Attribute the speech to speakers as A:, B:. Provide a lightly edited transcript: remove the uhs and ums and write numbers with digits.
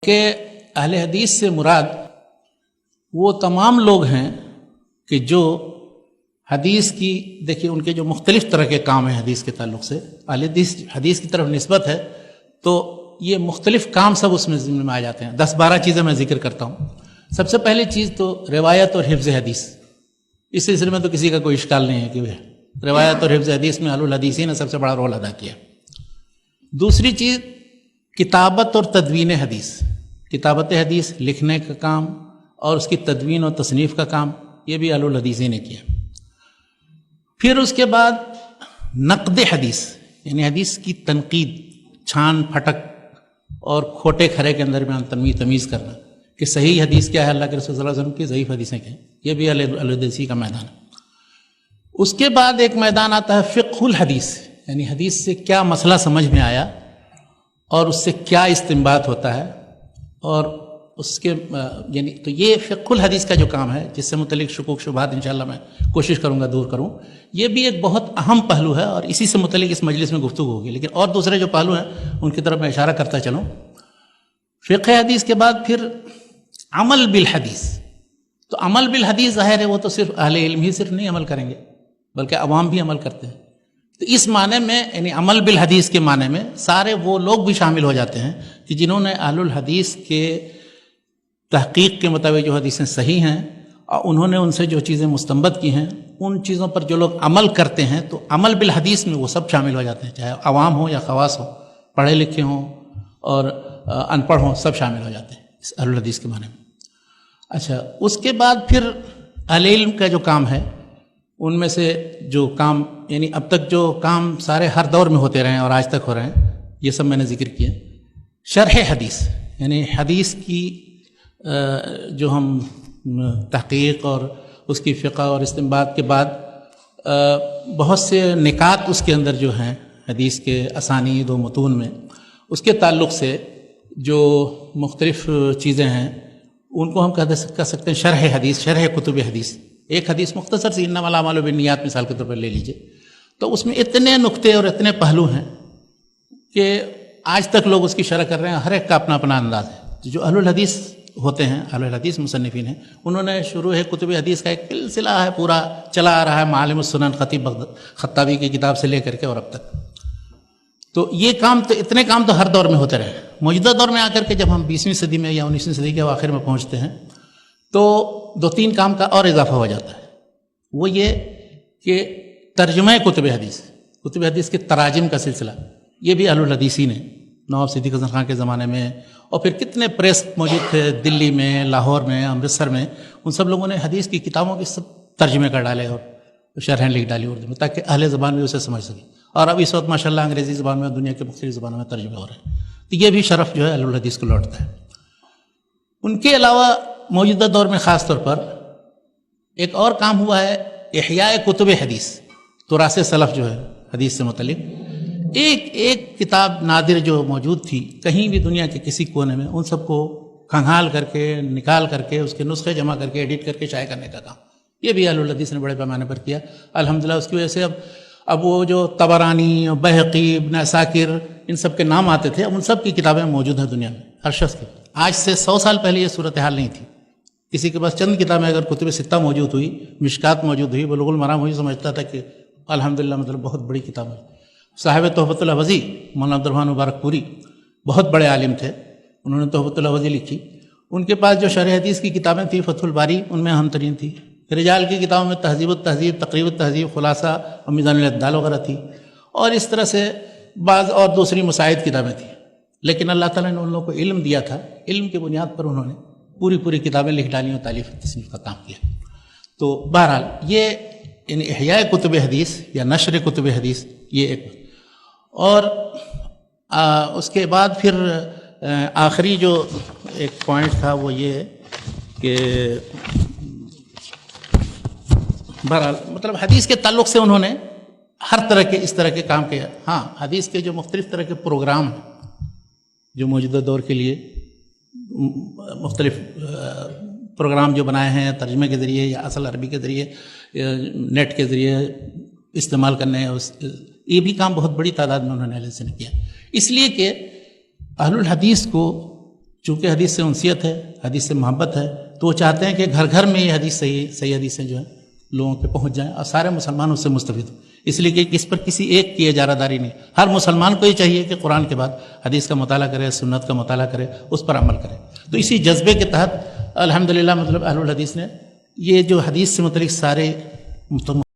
A: کہ اہل حدیث سے مراد وہ تمام لوگ ہیں کہ جو حدیث کی، دیکھیے ان کے جو مختلف طرح کے کام ہیں حدیث کے تعلق سے، اہل حدیث کی طرف نسبت ہے تو یہ مختلف کام سب اس میں ضمن میں آ جاتے ہیں۔ 10-12 چیزیں میں ذکر کرتا ہوں۔ سب سے پہلی چیز تو روایت اور حفظ حدیث، اس سلسلے میں تو کسی کا کوئی اشکال نہیں ہے کہ روایت اور حفظ حدیث میں اہل الحدیثین نے سب سے بڑا رول ادا کیا۔ دوسری چیز کتابت اور تدوین حدیث، کتابت حدیث لکھنے کا کام اور اس کی تدوین اور تصنیف کا کام، یہ بھی اہل الحدیثین نے کیا۔ پھر اس کے بعد نقد حدیث، یعنی حدیث کی تنقید، چھان پھٹک اور کھوٹے کھرے کے اندر میں تمیز کرنا کہ صحیح حدیث کیا ہے اللہ کے رسول صلی اللہ علیہ وسلم کی، ضعیف حدیثیں کیا ہیں، یہ بھی اہل الحدیثی کا میدان ہے۔ اس کے بعد ایک میدان آتا ہے فقہ الحدیث، یعنی حدیث سے کیا مسئلہ سمجھ میں آیا اور اس سے کیا استنباط ہوتا ہے، اور اس کے یعنی تو یہ فقہ الحدیث کا جو کام ہے، جس سے متعلق شکوک شبہات انشاءاللہ میں کوشش کروں گا دور کروں، یہ بھی ایک بہت اہم پہلو ہے اور اسی سے متعلق اس مجلس میں گفتگو ہوگی، لیکن اور دوسرے جو پہلو ہیں ان کی طرف میں اشارہ کرتا چلوں۔ فقہ حدیث کے بعد پھر عمل بالحدیث، تو عمل بالحدیث ظاہر ہے وہ تو صرف اہل علم ہی صرف نہیں عمل کریں گے بلکہ عوام بھی عمل کرتے ہیں، تو اس معنی میں یعنی عمل بالحدیث کے معنی میں سارے وہ لوگ بھی شامل ہو جاتے ہیں کہ جنہوں نے اہل الحدیث کے تحقیق کے مطابق جو حدیثیں صحیح ہیں اور انہوں نے ان سے جو چیزیں مستنبط کی ہیں ان چیزوں پر جو لوگ عمل کرتے ہیں، تو عمل بالحدیث میں وہ سب شامل ہو جاتے ہیں، چاہے عوام ہوں یا خواص ہوں، پڑھے لکھے ہوں اور ان پڑھ ہوں، سب شامل ہو جاتے ہیں اس اہل الحدیث کے معنی میں۔ اچھا، اس کے بعد پھر اہل علم کا جو کام ہے، ان میں سے جو کام یعنی اب تک جو کام سارے ہر دور میں ہوتے رہے ہیں اور آج تک ہو رہے ہیں، یہ سب میں نے ذکر کیا۔ شرح حدیث، یعنی حدیث کی جو ہم تحقیق اور اس کی فقہ اور استنباط کے بعد بہت سے نکات اس کے اندر جو ہیں حدیث کے اسانید و متون میں، اس کے تعلق سے جو مختلف چیزیں ہیں ان کو ہم کہہ سکتے ہیں شرح حدیث، شرح کتب حدیث۔ ایک حدیث مختصر سی انما الاعمال بالنیات مثال کے طور پر لے لیجئے، تو اس میں اتنے نقطے اور اتنے پہلو ہیں کہ آج تک لوگ اس کی شرح کر رہے ہیں، ہر ایک کا اپنا اپنا انداز ہے۔ جو اہل الحدیث ہوتے ہیں، اہل الحدیث مصنفین ہیں، انہوں نے شروع کتب حدیث کا ایک سلسلہ ہے پورا چلا آ رہا ہے، معالم السنن خطیب خطابی کی کتاب سے لے کر کے اور اب تک۔ تو یہ کام تو اتنے کام تو ہر دور میں ہوتے رہے۔ موجودہ دور میں آ کر کے جب ہم 20ویں صدی میں یا 19ویں صدی کے آخر میں پہنچتے ہیں تو 2-3 کام کا اور اضافہ ہو جاتا ہے، وہ یہ کہ ترجمہ کتب حدیث، کتب حدیث کے تراجم کا سلسلہ، یہ بھی اہل الحدیثی نے نواب صدیق حسن خان کے زمانے میں، اور پھر کتنے پریس موجود تھے دلی میں، لاہور میں، امرتسر میں، ان سب لوگوں نے حدیث کی کتابوں کے سب ترجمے کر ڈالے اور شرحیں لکھ ڈالی اردو میں تاکہ اہل زبان بھی اسے سمجھ سکے، اور اب اس وقت ماشاءاللہ انگریزی زبان میں دنیا کے مختلف زبانوں میں ترجمے ہو رہے ہیں، تو یہ بھی شرف جو ہے اہل الحدیث کو لوٹتا ہے۔ ان کے علاوہ موجودہ دور میں خاص طور پر ایک اور کام ہوا ہے، احیاء کتب حدیث، تراث سلف جو ہے حدیث سے متعلق، ایک کتاب نادر جو موجود تھی کہیں بھی دنیا کے کسی کونے میں، ان سب کو کھنگال کر کے نکال کر کے اس کے نسخے جمع کر کے ایڈٹ کر کے شائع کرنے کا کام، یہ بھی اہل الحدیث نے بڑے پیمانے پر کیا الحمدللہ۔ اس کی وجہ سے اب وہ جو طبرانی، بہقی، ابن عساکر، ان سب کے نام آتے تھے، اب ان سب کی کتابیں موجود ہیں دنیا میں ہر شخص کی۔ آج سے 100 سال پہلے یہ صورتحال نہیں تھی، کسی کے پاس چند کتابیں اگر کتب ستہ موجود ہوئی، مشکات موجود ہوئی، بلوغ المرام ہوئی، سمجھتا تھا کہ الحمدللہ مطلب بہت بڑی کتاب ہے۔ صاحب تحفۃ الحوضی مولانا عبد الرحمن مبارک پوری بہت بڑے عالم تھے، انہوں نے تحفۃ الحوضی لکھی، ان کے پاس جو شرح حدیث کی کتابیں تھیں فتح الباری ان میں اہم ترین تھی، رجال کی کتابوں میں تہذیب التہذیب، تقریب التہذیب، خلاصہ اور میزان الاعتدال وغیرہ تھی، اور اس طرح سے بعض اور دوسری مساعد کتابیں تھیں، لیکن اللہ تعالیٰ نے ان لوگوں کو علم دیا تھا، علم کی بنیاد پر انہوں نے پوری کتابیں لکھ ڈالی اور تالیف تصنیف کا کام کیا۔ تو بہرحال یہ یعنی احیاء کتب حدیث یا نشر کتب حدیث یہ ایک، اور اس کے بعد پھر آخری جو ایک پوائنٹ تھا وہ یہ ہے کہ بہرحال مطلب حدیث کے تعلق سے انہوں نے ہر طرح کے اس طرح کے کام کیا۔ ہاں، حدیث کے جو مختلف طرح کے پروگرام ہیں جو موجودہ دور کے لیے مختلف پروگرام جو بنائے ہیں ترجمے کے ذریعے یا اصل عربی کے ذریعے، نیٹ کے ذریعے استعمال کرنے، یہ بھی کام بہت بڑی تعداد میں انہوں نے اہل حدیث نے کیا، اس لیے کہ اہل الحدیث کو چونکہ حدیث سے انسیت ہے، حدیث سے محبت ہے، تو وہ چاہتے ہیں کہ گھر گھر میں یہ حدیث صحیح حدیثیں جو ہیں لوگوں پہ پہنچ جائیں اور سارے مسلمان اس سے مستفید ہوں، اس لیے کہ اس پر کسی ایک کی اجارہ داری نہیں، ہر مسلمان کو یہ چاہیے کہ قرآن کے بعد حدیث کا مطالعہ کرے، سنت کا مطالعہ کرے، اس پر عمل کرے۔ تو اسی جذبے کے تحت الحمدللہ مطلب اہل الحدیث نے یہ جو حدیث سے متعلق سارے